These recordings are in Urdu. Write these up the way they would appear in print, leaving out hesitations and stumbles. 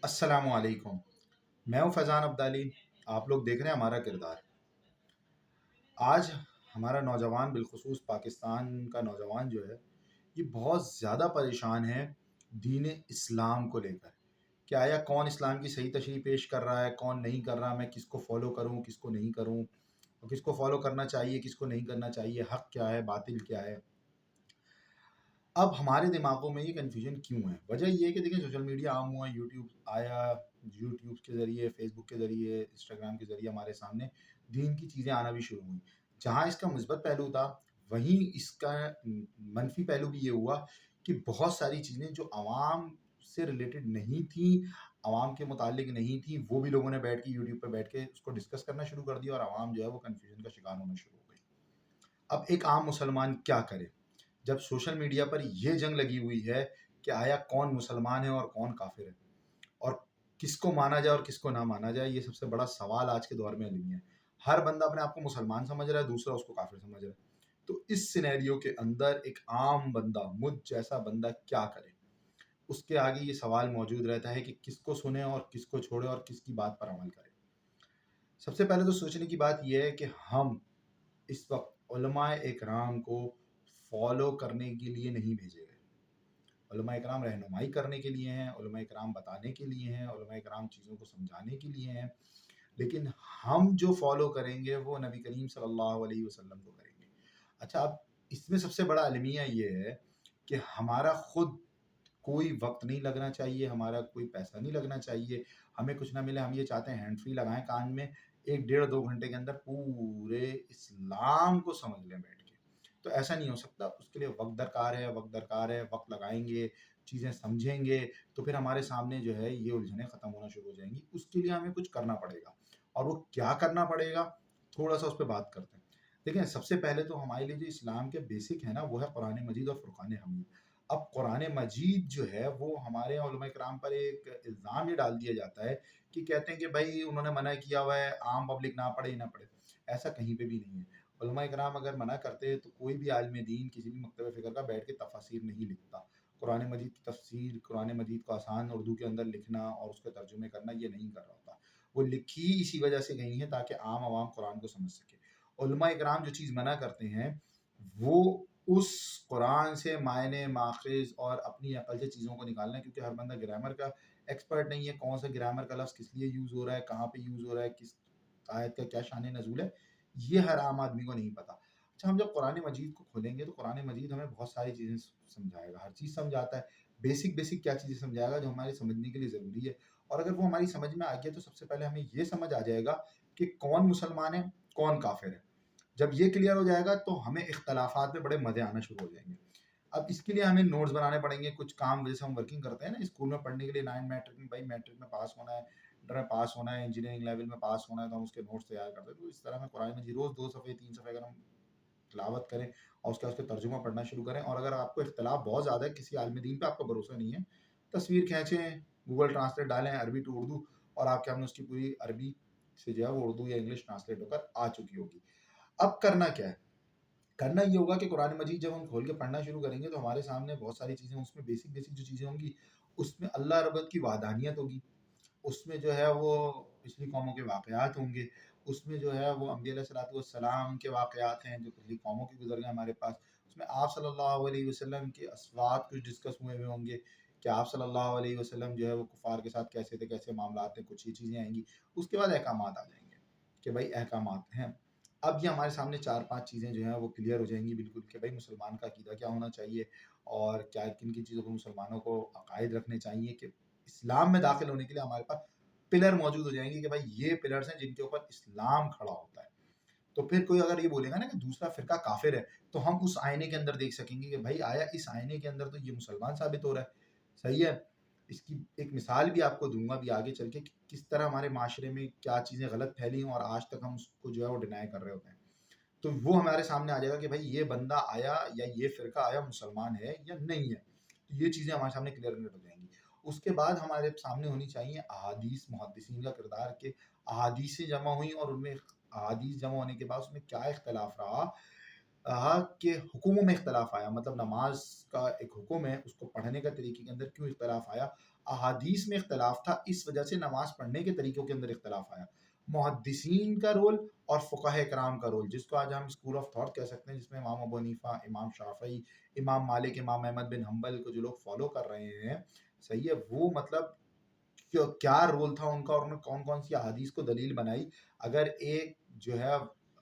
السلام علیکم، میں ہوں فیضان عبدالی۔ آپ لوگ دیکھ رہے ہیں ہمارا کردار۔ آج ہمارا نوجوان بالخصوص پاکستان کا نوجوان جو ہے یہ بہت زیادہ پریشان ہے دین اسلام کو لے کر کہ آیا کون اسلام کی صحیح تشریح پیش کر رہا ہے، کون نہیں کر رہا، میں کس کو فالو کروں، کس کو نہیں کروں، اور کس کو فالو کرنا چاہیے، کس کو نہیں کرنا چاہیے، حق کیا ہے، باطل کیا ہے۔ اب ہمارے دماغوں میں یہ کنفیوژن کیوں ہے؟ وجہ یہ ہے کہ دیکھیں سوشل میڈیا عام ہوا، یوٹیوب آیا، یوٹیوب کے ذریعے، فیس بک کے ذریعے، انسٹاگرام کے ذریعے ہمارے سامنے دین کی چیزیں آنا بھی شروع ہوئیں۔ جہاں اس کا مثبت پہلو تھا وہیں اس کا منفی پہلو بھی یہ ہوا کہ بہت ساری چیزیں جو عوام سے ریلیٹڈ نہیں تھیں، عوام کے متعلق نہیں تھیں، وہ بھی لوگوں نے بیٹھ کے یوٹیوب پہ بیٹھ کے اس کو ڈسکس کرنا شروع کر دیا اور عوام جو ہے وہ کنفیوژن کا شکار ہونا شروع ہو گئی۔ اب ایک عام مسلمان کیا کرے جب سوشل میڈیا پر یہ جنگ لگی ہوئی ہے کہ آیا کون مسلمان ہے اور کون کافر ہے، اور کس کو مانا جائے اور کس کو نہ مانا جائے؟ یہ سب سے بڑا سوال آج کے دور میں علمی ہے۔ ہر بندہ اپنے آپ کو مسلمان سمجھ رہا ہے، دوسرا اس کو کافر سمجھ رہا ہے۔ تو اس سینیریو کے اندر ایک عام بندہ، مجھ جیسا بندہ کیا کرے؟ اس کے آگے یہ سوال موجود رہتا ہے کہ کس کو سنے اور کس کو چھوڑے اور کس کی بات پر عمل کرے۔ سب سے پہلے تو سوچنے کی بات یہ ہے کہ ہم اس وقت علماء اکرام کو فالو کرنے کے لیے نہیں بھیجے گئے۔ علماء اکرام رہنمائی کرنے کے لیے ہیں، علماء اکرام بتانے کے لیے ہیں، علماء اکرام چیزوں کو سمجھانے کے لیے ہیں، لیکن ہم جو فالو کریں گے وہ نبی کریم صلی اللہ علیہ وسلم کو کریں گے۔ اچھا، اب اس میں سب سے بڑا المیہ یہ ہے کہ ہمارا خود کوئی وقت نہیں لگنا چاہیے، ہمارا کوئی پیسہ نہیں لگنا چاہیے، ہمیں کچھ نہ ملے، ہم یہ چاہتے ہیں ہینڈ فری لگائیں کان میں، 1 ڈیڑھ 2 گھنٹے کے اندر پورے اسلام کو سمجھ لیں بیٹھ کے۔ تو ایسا نہیں ہو سکتا، اس کے لیے وقت درکار ہے، وقت لگائیں گے، چیزیں سمجھیں گے تو پھر ہمارے سامنے جو ہے یہ الجھنیں ختم ہونا شروع ہو جائیں گی۔ اس کے لیے ہمیں کچھ کرنا پڑے گا، اور وہ کیا کرنا پڑے گا تھوڑا سا اس پہ بات کرتے ہیں۔ دیکھیں، سب سے پہلے تو ہمارے لیے جو اسلام کے بیسک ہے نا وہ ہے قرآن مجید اور فرقان حمید۔ اب قرآن مجید جو ہے وہ ہمارے علماء کرام پر ایک الزام یہ ڈال دیا جاتا ہے کہ کہتے ہیں کہ بھائی انہوں نے منع کیا ہوا ہے، عام پبلک نہ پڑھے ہی نہ پڑھے۔ ایسا کہیں پہ بھی نہیں ہے۔ علماء کرام اگر منع کرتے تو کوئی بھی عالم دین کسی بھی مکتب فکر کا بیٹھ کے تفاسیر نہیں لکھتا۔ قرآن مجید کی تفسیر، قرآن مجید کو آسان اردو کے اندر لکھنا اور اس کے ترجمے کرنا یہ نہیں کر رہا ہوتا۔ وہ لکھی اسی وجہ سے گئی ہیں تاکہ عام عوام قرآن کو سمجھ سکے۔ علماء اکرام جو چیز منع کرتے ہیں وہ اس قرآن سے معنی ماخذ اور اپنی عقل سے چیزوں کو نکالنا ہے، کیونکہ ہر بندہ گرامر کا ایکسپرٹ نہیں ہے، کون سا گرامر کا لفظ کس لیے یوز ہو رہا ہے، کہاں پہ یوز ہو رہا ہے، کس آیت کا کیا شان نزول ہے، یہ ہر عام آدمی کو نہیں پتا۔ اچھا، ہم جب قرآن مجید کو کھولیں گے تو قرآن مجید ہمیں بہت ساری چیزیں سمجھائے گا، ہر چیز سمجھاتا ہے۔ بیسک کیا چیزیں سمجھائے گا جو ہمارے سمجھنے کے لیے ضروری ہے، اور اگر وہ ہماری سمجھ میں آ گیا تو سب سے پہلے ہمیں یہ سمجھ آ جائے گا کہ کون مسلمان ہے، کون کافر ہے۔ جب یہ کلیئر ہو جائے گا تو ہمیں اختلافات میں بڑے مزے آنا شروع ہو جائیں گے۔ اب اس کے لیے ہمیں نوٹس بنانے پڑیں گے، کچھ کام جیسے ہم ورکنگ کرتے ہیں نا اسکول میں پڑھنے کے لیے، 9 میٹرک میں، بھائی میٹرک میں پاس ہونا ہے، انٹر میں پاس ہونا ہے، انجینئرنگ لیول میں پاس ہونا ہے، تو ہم اس کے نوٹس تیار کرتے ہیں۔ تو اس طرح میں قرآن مجید روز 2 صفحے 3 صفحے اگر ہم تلاوت کریں اور اس کے ترجمہ پڑھنا شروع کریں، اور اگر آپ کو اختلاف بہت زیادہ ہے، کسی عالم دین پہ آپ کو بھروسہ نہیں ہے، تصویر کھینچیں، گوگل ٹرانسلیٹ ڈالیں عربی ٹو اردو، اور آپ کے ہم نے اس کی پوری عربی سے جو ہے وہ اردو یا انگلش ٹرانسلیٹ ہو کر آ چکی ہوگی۔ اب کرنا کیا ہے؟ کرنا یہ ہوگا کہ قرآن مجید جب ہم کھول کے پڑھنا شروع کریں گے تو ہمارے سامنے بہت ساری چیزیں، اس میں بیسک جو چیزیں ہوں گی، اس میں اللہ رب کی وحدانیت ہوگی، اس میں جو ہے وہ پچھلی قوموں کے واقعات ہوں گے، اس میں جو ہے وہ انبیاء علیہ الصلوۃ والسلام کے واقعات ہیں جو پچھلی قوموں کی گزر گئے ہمارے پاس، اس میں آپ صلی اللہ علیہ وسلم کے اسوات کچھ ڈسکس ہوئے ہوں گے کہ آپ صلی اللہ علیہ وسلم جو ہے وہ کفار کے ساتھ کیسے تھے، کیسے معاملات ہیں، کچھ یہ چیزیں آئیں گی۔ اس کے بعد احکامات آ جائیں گے کہ بھائی احکامات ہیں۔ اب یہ ہمارے سامنے 4 5 چیزیں جو ہیں وہ کلیئر ہو جائیں گی بالکل، کہ بھائی مسلمان کا عقیدہ کیا ہونا چاہیے، اور کیا کن کن چیزوں کو مسلمانوں کو عقائد رکھنے چاہیے، کہ اسلام میں داخل ہونے کے لیے ہمارے پاس پلر موجود ہو جائیں گے کہ بھائی یہ پلرز ہیں جن کے اوپر اسلام کھڑا ہوتا ہے۔ تو پھر کوئی اگر یہ بولے گا نا کہ دوسرا فرقہ کافر ہے تو ہم اس آئینے کے اندر دیکھ سکیں گے کہ بھائی آیا اس آئینے کے اندر تو یہ مسلمان ثابت ہو رہا ہے، صحیح ہے۔ اس کی ایک مثال بھی آپ کو دوں گا بھی آگے چل کے کہ کس طرح ہمارے معاشرے میں کیا چیزیں غلط پھیلی ہیں اور آج تک ہم اس کو جو ہے وہ ڈینائی کر رہے ہوتے ہیں۔ تو وہ ہمارے سامنے آ جائے گا کہ بھائی یہ بندہ آیا یا یہ فرقہ آیا مسلمان ہے یا نہیں ہے۔ تو یہ چیزیں ہمارے سامنے کلیئر ہو جائیں گی۔ اس کے بعد ہمارے سامنے ہونی چاہیے احادیث، محدثین کا کردار، کہ احادیثیں جمع ہوئیں اور ان میں احادیث جمع ہونے کے بعد اس میں کیا اختلاف رہا کہ حکموں میں اختلاف آیا، مطلب نماز کا ایک حکم ہے، اس کو پڑھنے کا طریقے کے اندر کیوں اختلاف آیا، احادیث میں اختلاف تھا، اس وجہ سے نماز پڑھنے کے طریقوں کے اندر اختلاف آیا۔ محدثین کا رول اور فقہ کرام کا رول، جس کو آج ہم اسکول آف تھاٹ کہہ سکتے ہیں، جس میں امام ابو حنیفہ، امام شافعی، امام مالک، امام احمد بن حنبل کو جو لوگ فالو کر رہے ہیں، صحیح ہے، وہ مطلب کیا رول تھا ان کا، اور انہوں نے کون کون سی احادیث کو دلیل بنائی۔ اگر ایک جو ہے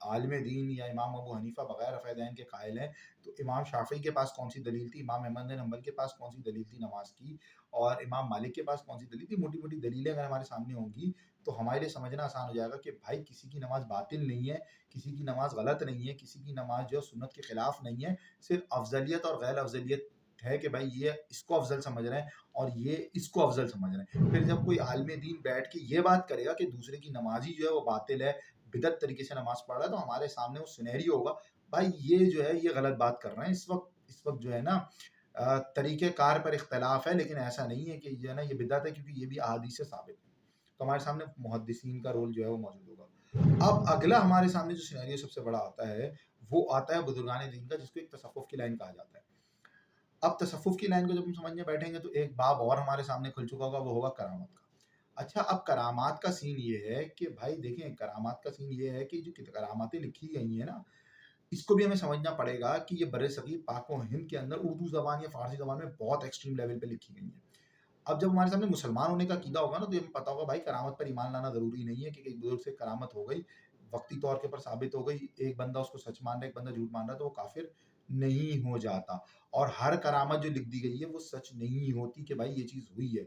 عالم دین یا امام ابو حنیفہ بغیر رفع دین کے قائل ہیں، تو امام شافعی کے پاس کون سی دلیل تھی، امام احمد بن حنبل کے پاس کون سی دلیل تھی نماز کی، اور امام مالک کے پاس کون سی دلیل تھی۔ موٹی موٹی دلیلیں اگر ہمارے سامنے ہوں گی تو ہمارے لیے سمجھنا آسان ہو جائے گا کہ بھائی کسی کی نماز باطل نہیں ہے، کسی کی نماز غلط نہیں ہے، کسی کی نماز جو سنت کے خلاف نہیں ہے، صرف افضلیت اور غیر افضلیت ہے کہ بھائی یہ اس کو افضل سمجھ رہے ہیں اور یہ اس کو افضل سمجھ رہے ہیں۔ پھر جب کوئی عالم دین بیٹھ کے یہ بات کرے گا کہ دوسرے کی نماز ہی جو ہے وہ باطل ہے، بدعت طریقے سے نماز پڑھ رہا ہے، تو ہمارے سامنے وہ سینیریو ہوگا، بھائی یہ جو ہے یہ غلط بات کر رہے ہیں۔ اس وقت جو ہے نا طریقہ کار پر اختلاف ہے، لیکن ایسا نہیں ہے کہ جو ہے نا یہ بدعت ہے، کیونکہ یہ بھی احادیث سے ثابت ہے۔ تو ہمارے سامنے محدثین کا رول جو ہے وہ موجود ہوگا۔ اب اگلا ہمارے سامنے جو سینیریو سب سے بڑا آتا ہے، وہ آتا ہے بزرگان دین کا، جس کو ایک تصوف کی لائن کہا جاتا ہے۔ اب تصوف کی لائن کو جب ہم سمجھنے بیٹھیں گے تو ایک باب اور ہمارے سامنے کھل چکا ہوگا، وہ ہوگا کرامت کا۔ اچھا، اب کرامات کا سین یہ ہے کہ بھائی دیکھیں، کرامات کا سین یہ ہے کہ جو کراماتیں لکھی گئی ہیں نا، اس کو بھی ہمیں سمجھنا پڑے گا کہ یہ بر صغیر پاک و ہند کے اندر اردو زبان یا فارسی زبان میں بہت ایکسٹریم لیول پہ لکھی گئی ہیں۔ اب جب ہمارے سامنے مسلمان ہونے کا عقیدہ ہوگا نا، تو ہمیں پتا ہوگا بھائی کرامت پر ایمان لانا ضروری نہیں ہے کہ ایک بزرگ سے کرامت ہو گئی، وقتی طور کے پر ثابت ہو گئی، ایک بندہ اس کو سچ مان رہا ہے، ایک بندہ جھوٹ مان رہا ہے، تو وہ کافر نہیں ہو جاتا۔ اور ہر کرامت جو لکھ دی گئی ہے وہ سچ نہیں ہوتی کہ بھائی یہ چیز ہوئی ہے۔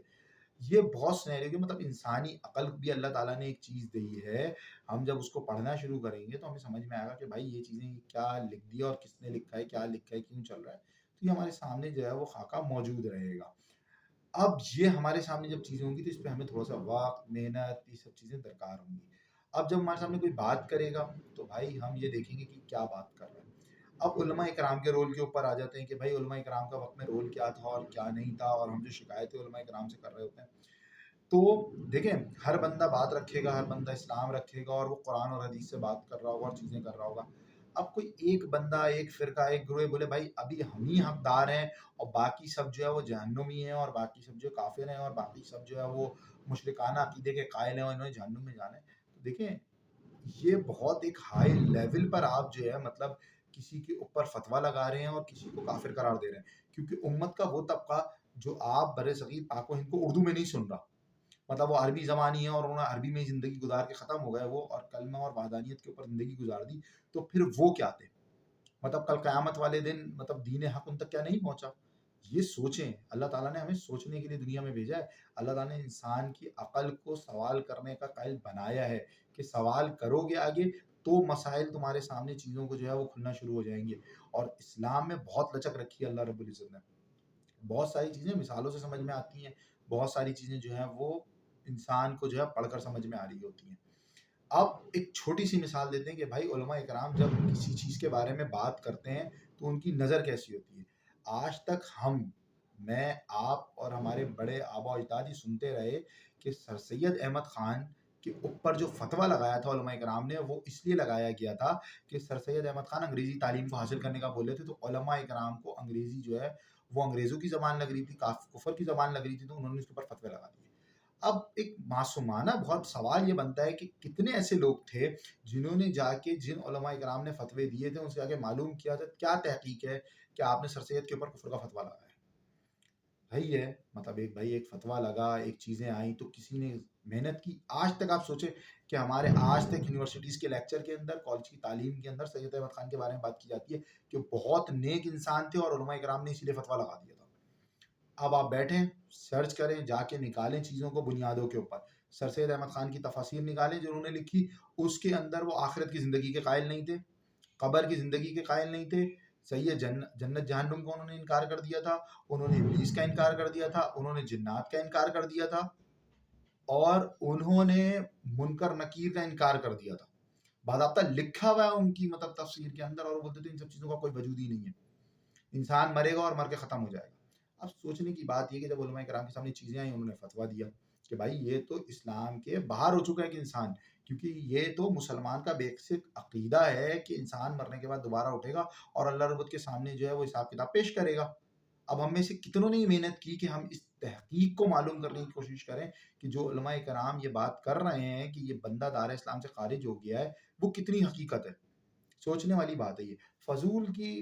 یہ بہت سنہرے کہ مطلب انسانی عقل بھی اللہ تعالیٰ نے ایک چیز دی ہے، ہم جب اس کو پڑھنا شروع کریں گے تو ہمیں سمجھ میں آئے گا کہ بھائی یہ چیزیں کیا لکھ دی ہے اور کس نے لکھا ہے، کیا لکھا ہے، کیوں چل رہا ہے۔ تو یہ ہمارے سامنے جو ہے وہ خاکہ موجود رہے گا۔ اب یہ ہمارے سامنے جب چیزیں ہوں گی تو اس پہ ہمیں تھوڑا سا وقت، محنت، یہ سب چیزیں درکار ہوں گی۔ اب جب ہمارے سامنے کوئی بات کرے گا تو بھائی ہم یہ دیکھیں گے کہ کیا بات کر رہا ہے۔ اب علماء کرام کے رول کے اوپر آ جاتے ہیں کہ بھائی علماء کرام کا وقت میں رول کیا تھا اور کیا نہیں تھا، اور ہم جو شکایتیں علماء کرام سے کر رہے ہوتے ہیں۔ تو دیکھیں، ہر بندہ بات رکھے گا، ہر بندہ اسلام رکھے گا، اور وہ قرآن اور حدیث سے بات کر رہا ہوگا اور چیزیں کر رہا ہوگا۔ اب کوئی ایک بندہ، ایک فرقہ، ایک گروہ بولے بھائی ابھی ہم ہی حقدار ہیں اور باقی سب جو ہے وہ جہنمی ہیں، اور باقی سب جو کافر ہیں، اور باقی سب جو ہے وہ مشرکانہ عقیدے کے قائل ہیں اور انہوں نے جہنم میں جانا ہے، تو دیکھیں یہ بہت ایک ہائی لیول پر آپ جو ہے مطلب کسی کے اوپر فتویٰ لگا رہے ہیں اور کسی کو کافر قرار دے رہے ہیں، کیونکہ امت کا وہ طبقہ جو آپ بر صغیر پاک و ہند کو اردو میں نہیں سن رہا، مطلب وہ عربی زبانی ہے اور انہوں نے عربی میں ہی زندگی گزار کے ختم ہو گئے وہ، اور کلمہ اور وحدانیت کے اوپر زندگی گزار دی، تو پھر وہ کیا تھے؟ مطلب کل قیامت والے دن مطلب دین حق ان تک کیا نہیں پہنچا؟ یہ سوچیں، اللہ تعالیٰ نے ہمیں سوچنے کے لیے دنیا میں بھیجا ہے۔ اللہ تعالیٰ نے انسان کی عقل کو سوال کرنے کا قائل بنایا ہے کہ سوال کرو گے آگے تو مسائل تمہارے سامنے چیزوں کو جو ہے وہ کھلنا شروع ہو جائیں گے۔ اور اسلام میں بہت لچک رکھی ہے اللہ رب العزت نے، بہت ساری چیزیں مثالوں سے سمجھ میں آتی ہیں، بہت ساری چیزیں جو ہیں وہ انسان کو جو ہے پڑھ کر سمجھ میں آ رہی ہوتی ہیں۔ اب ایک چھوٹی سی مثال دیتے ہیں کہ بھائی علماء اکرام جب کسی چیز کے بارے میں بات کرتے ہیں تو ان کی نظر کیسی ہوتی ہے۔ آج تک میں، آپ اور ہمارے بڑے آبا و اجداد یہ سنتے رہے کہ سر سید احمد خان کے اوپر جو فتویٰ لگایا تھا علماء اکرام نے، وہ اس لیے لگایا گیا تھا کہ سر سید احمد خان انگریزی تعلیم کو حاصل کرنے کا بولے تھے، تو علماء اکرام کو انگریزی جو ہے وہ انگریزوں کی زبان لگ رہی تھی، کفر کی زبان لگ رہی تھی، تو انہوں نے اس کے اوپر فتوے لگا دیے۔ اب ایک معصومانہ بہت سوال یہ بنتا ہے کہ کتنے ایسے لوگ تھے جنہوں نے جا کے جن علماء کرام نے فتوے دیے تھے ان سے جا کے معلوم کیا تھا کیا تحقیق ہے کہ آپ نے سر سید کے اوپر کفر کا فتویٰ لگایا ہے۔ بھائی ہے مطلب ایک فتویٰ لگا، ایک چیزیں آئیں تو کسی نے محنت کی۔ آج تک آپ سوچیں کہ ہمارے آج تک یونیورسٹیز کے لیکچر کے اندر، کالج کی تعلیم کے اندر سید احمد خان کے بارے میں بات کی جاتی ہے کہ بہت نیک انسان تھے اور علماء کرام نے اسی لیے فتویٰ لگا دیا تھا۔ اب آپ بیٹھیں، سرچ کریں، جا کے نکالیں چیزوں کو بنیادوں کے اوپر۔ سر سید احمد خان کی تفاسیر نکالیں جو انہوں نے لکھی، اس کے اندر وہ آخرت کی زندگی کے قائل نہیں تھے، قبر کی زندگی کے قائل نہیں تھے، صحیح ہے، جنت جہنم کو انہوں نے انکار کر دیا تھا، انہوں نے ابلیس کا انکار کر دیا تھا، انہوں نے جنات کا انکار کر دیا تھا، اور انہوں نے منکر نکیر کا انکار کر دیا تھا۔ باضابطہ لکھا ہوا ہے ان کی مطلب تفسیر کے اندر، اور وہ بولتے تھے ان سب چیزوں کا کوئی وجود ہی نہیں ہے، انسان مرے گا اور مر کے ختم ہو جائے گا۔ اب سوچنے کی بات یہ کہ جب علماء کرام کے سامنے چیزیں آئیں، انہوں نے فتویٰ دیا کہ بھائی یہ تو اسلام کے باہر ہو چکا ہے کہ انسان، کیونکہ یہ تو مسلمان کا بیسک عقیدہ ہے کہ انسان مرنے کے بعد دوبارہ اٹھے گا اور اللہ رب کے سامنے جو ہے وہ حساب کتاب پیش کرے گا۔ اب ہم میں سے کتنوں نے یہ محنت کی کہ ہم اس تحقیق کو معلوم کرنے کی کوشش کریں کہ جو علماء کرام یہ بات کر رہے ہیں کہ یہ بندہ دار اسلام سے خارج ہو گیا ہے وہ کتنی حقیقت ہے. سوچنے والی بات ہے یہ. فضول کی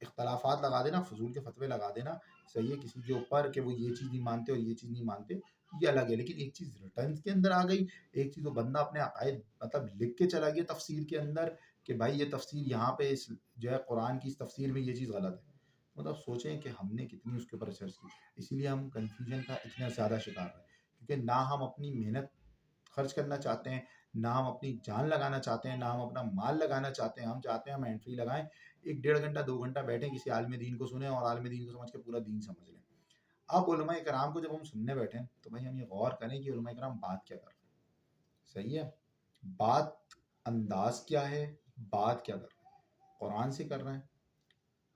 اختلافات لگا دینا، فضول کے فتوے لگا دینا صحیح ہے کسی کے اوپر کہ وہ یہ چیز نہیں مانتے اور یہ چیز نہیں مانتے، یہ الگ ہے. لیکن ایک چیز ریٹرنز کے اندر آ گئی، ایک چیز وہ بندہ اپنے عقائد مطلب لکھ کے چلا گیا تفسیر کے اندر کہ بھائی یہ تفسیر یہاں پہ جو ہے قرآن کی اس تفسیر میں یہ چیز غلط ہے. مطلب سوچیں کہ ہم نے کتنی اس کے اوپر ریسرچ کی. اسی لیے ہم کنفیوژن کا اتنا زیادہ شکار ہے، کیونکہ نہ ہم اپنی محنت خرچ کرنا چاہتے ہیں، نہ ہم اپنی جان لگانا چاہتے ہیں، نہ ہم اپنا مال لگانا چاہتے ہیں. ہم چاہتے ہیں ہم انٹری لگائیں، 1 ڈیڑھ گھنٹہ 2 گھنٹہ بیٹھیں کسی عالم دین کو سنیں اور عالم دین کو سمجھ کے پورا دین سمجھ لیں. اب علماء کرام کو جب ہم سننے بیٹھیں تو بھائی ہم یہ غور کریں کہ علماء کرام بات کیا کر رہے ہیں. صحیح ہے، بات انداز کیا ہے، بات کیا کر رہے ہیں. قرآن سے کر رہے ہیں،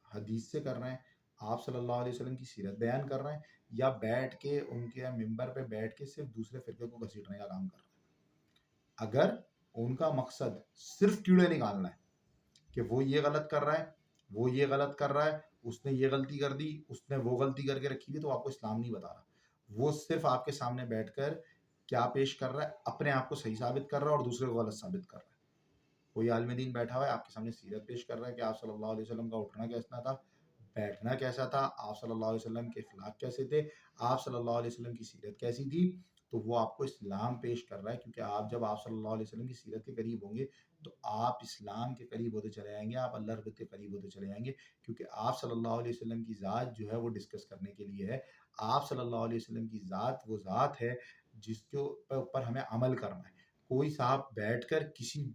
حدیث سے کر رہے ہیں، آپ صلی اللہ علیہ وسلم کی سیرت بیان کر رہے ہیں، یا بیٹھ کے ان کے ممبر پہ بیٹھ کے صرف دوسرے فرقے کو گھسیٹنے کا کام کر رہے ہیں. اگر ان کا مقصد صرف کیڑے نکالنا ہے کہ وہ یہ غلط کر رہا ہے، وہ یہ غلط کر رہا ہے، اس نے یہ غلطی کر دی، اس نے وہ غلطی کر کے رکھی ہوئی، تو آپ کو اسلام نہیں بتا رہا. وہ صرف آپ کے سامنے بیٹھ کر کیا پیش کر رہا ہے، اپنے آپ کو صحیح ثابت کر رہا ہے اور دوسرے کو غلط ثابت کر رہا ہے. کوئی عالم دین بیٹھا ہوا ہے آپ کے سامنے سیرت پیش کر رہا ہے کہ آپ صلی اللہ علیہ وسلم کا اٹھنا کیسا تھا، بیٹھنا کیسا تھا، آپ صلی اللہ علیہ وسلم کے اخلاق کیسے تھے، آپ صلی اللہ علیہ وسلم کی سیرت کیسی تھی. تو وہ آپ کو اسلام پیش کر رہا ہے، کیونکہ آپ جب آپ صلی اللہ علیہ وسلم کی سیرت کے قریب ہوں گے تو آپ اسلام کے قریب ہوتے چلے جائیں گے، آپ اللہ رب کے قریب ہوتے چلے جائیں گے، کیونکہ آپ صلی اللہ علیہ وسلم کی ذات جو ہے وہ ڈسکس کرنے کے لیے ہے. آپ صلی اللہ علیہ وسلم کی ذات وہ ذات ہے جس کے اوپر ہمیں عمل کرنا ہے. کوئی صاحب بیٹھ کر کسی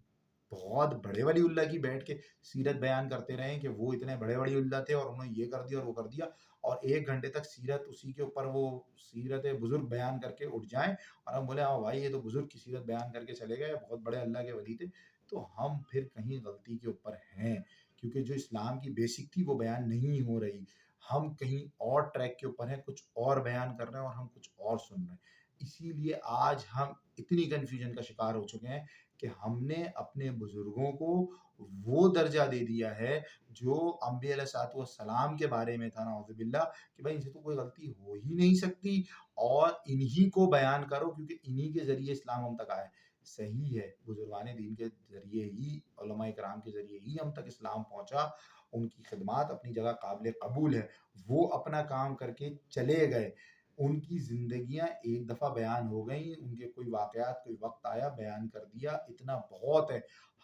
بہت بڑے ولی اللہ کی بیٹھ کے سیرت بیان کرتے رہے کہ وہ اتنے بڑے ولی اللہ تھے اور انہوں نے یہ کر دیا اور وہ کر دیا، اور 1 گھنٹے تک سیرت اسی کے اوپر وہ سیرت بزرگ بیان کر کے اٹھ جائیں اور ہم بولے ہاں بھائی یہ تو بزرگ کی سیرت بیان کر کے چلے گئے، بہت بڑے اللہ کے ولی تھے. تو ہم پھر کہیں غلطی کے اوپر ہیں، کیونکہ جو اسلام کی بیسک تھی وہ بیان نہیں ہو رہی. ہم کہیں اور ٹریک کے اوپر ہیں، کچھ اور بیان کر رہے ہیں اور ہم کچھ اور سن رہے ہیں. اسی لیے آج ہم اتنی کنفیوژن کا شکار ہو چکے ہیں کہ ہم نے اپنے بزرگوں کو وہ درجہ دے دیا ہے جو انبیاء علیہ الصلوۃ والسلام کے بارے میں تھا، نعوذ باللہ، کہ بھائی ان سے تو کوئی غلطی ہو ہی نہیں سکتی اور انہی کو بیان کرو کیونکہ انہی کے ذریعے اسلام ہم تک آیا. صحیح ہے، بزرگان دین کے ذریعے ہی، علماء کرام کے ذریعے ہی ہم تک اسلام پہنچا. ان کی خدمات اپنی جگہ قابل قبول ہے، وہ اپنا کام کر کے چلے گئے. ان کی زندگیاں ایک دفعہ بیان ہو گئیں، ان کے کوئی واقعات کوئی وقت آیا بیان کر دیا، اتنا بہت ہے.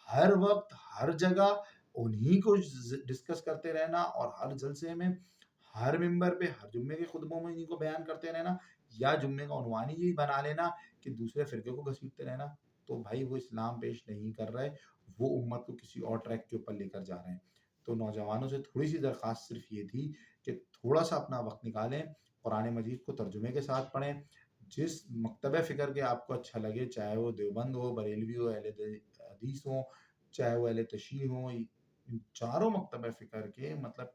ہر وقت ہر جگہ انہی کو ڈسکس کرتے رہنا اور ہر جلسے میں ہر ممبر پہ ہر جمعے کے خطبوں میں انہی کو بیان کرتے رہنا، یا جمعے کا عنوان ہی یہی بنا لینا کہ دوسرے فرقے کو گھسیٹتے رہنا، تو بھائی وہ اسلام پیش نہیں کر رہے، وہ امت کو کسی اور ٹریک کے اوپر لے کر جا رہے ہیں. تو نوجوانوں سے تھوڑی سی درخواست صرف یہ تھی کہ تھوڑا سا اپنا وقت نکالیں، قرآن مجید کو ترجمے کے ساتھ پڑھیں. جس مکتبہ فکر کے آپ کو اچھا لگے، چاہے وہ دیوبند ہو، بریلوی ہو، اہل حدیث ہو، چاہے وہ اہل تشیع ہو، ان چاروں مکتبہ فکر کے مطلب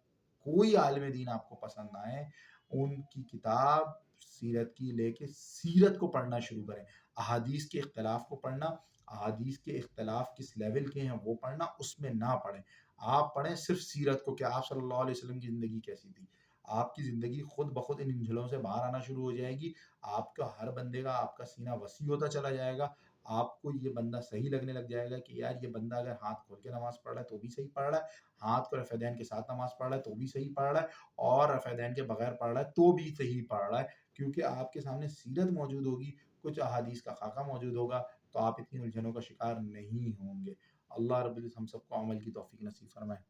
کوئی عالم دین آپ کو پسند آئے، ان کی کتاب سیرت کی لے کے سیرت کو پڑھنا شروع کریں. احادیث کے اختلاف کو پڑھنا، احادیث کے اختلاف کس لیول کے ہیں وہ پڑھنا، اس میں نہ پڑھیں. آپ پڑھیں صرف سیرت کو کہ آپ صلی اللہ علیہ وسلم کی زندگی کیسی تھی. آپ کی زندگی خود بخود ان انجھلوں سے باہر آنا شروع ہو جائے گی. آپ کا ہر بندے کا آپ کا سینہ وسیع ہوتا چلا جائے گا. آپ کو یہ بندہ صحیح لگنے لگ جائے گا کہ یار یہ بندہ اگر ہاتھ کھول کے نماز پڑھ رہا ہے تو بھی صحیح پڑھ رہا ہے، ہاتھ کو رفع دین کے ساتھ نماز پڑھ رہا ہے تو بھی صحیح پڑھ رہا ہے، اور رفع دین کے بغیر پڑھ رہا ہے تو بھی صحیح پڑھ رہا ہے. کیونکہ آپ کے سامنے سیرت موجود ہوگی، کچھ احادیث کا خاکہ موجود ہوگا، تو آپ اتنی الجھنوں کا شکار نہیں ہوں گے. اللہ رب العزت ہم سب کو عمل کی توفیق نصیب فرمائے.